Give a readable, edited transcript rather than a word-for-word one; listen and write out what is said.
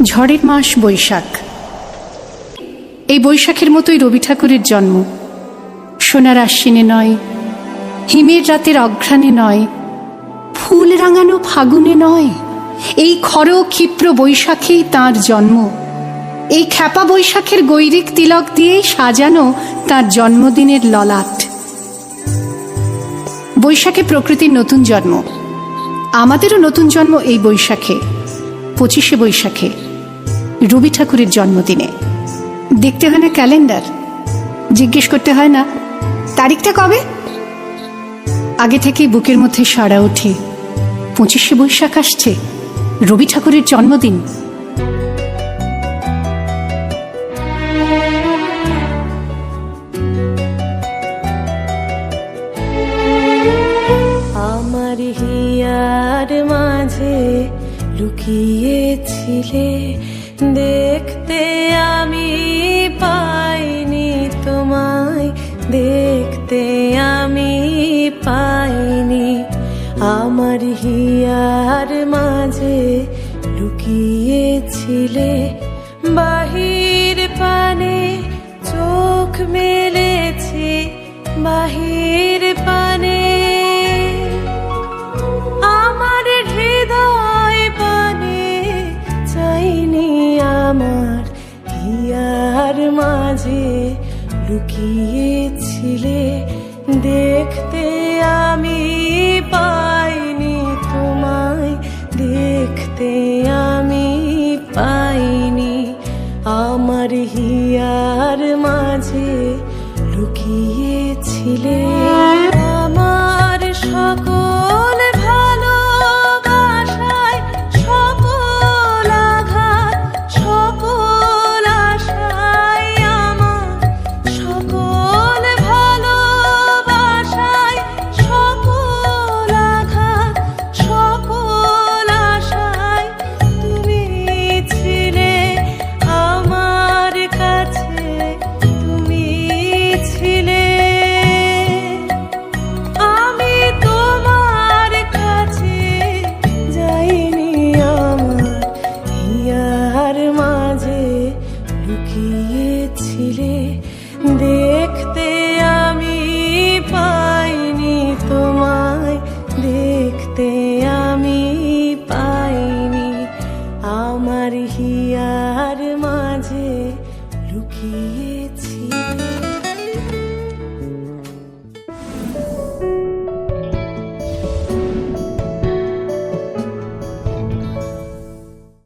ঝড়ের মাস বৈশাখ। এই বৈশাখের মতোই রবি ঠাকুরের জন্ম। সোনার আশ্বিনে নয়, হিমের রাতের অঘ্রাণে নয়, ফুল রাঙানো ফাগুনে নয়, এই খর ক্ষিপ্র বৈশাখেই তাঁর জন্ম। এই খ্যাপা বৈশাখের গৈরিক তিলক দিয়েই সাজানো তাঁর জন্মদিনের ললাট। বৈশাখে প্রকৃতির নতুন জন্ম, আমাদেরও নতুন জন্ম এই বৈশাখে, 25শে বৈশাখে, রবি ঠাকুরের জন্মদিনে। দেখতে হয় না ক্যালেন্ডার, জিজ্ঞেস করতে হয় না তারিখটা কবে। আগে থেকেই বুকের মধ্যে সাড়া ওঠে, 25শে বৈশাখ আসছে, রবি ঠাকুরের জন্মদিন। আমার হিয়ার মাঝে লুকিয়েছিলে, দেখতে আমি পাইনি তোমায়, দেখতে আমি পাইনি। আমার হিয়ার মাঝে লুকিয়েছিলে,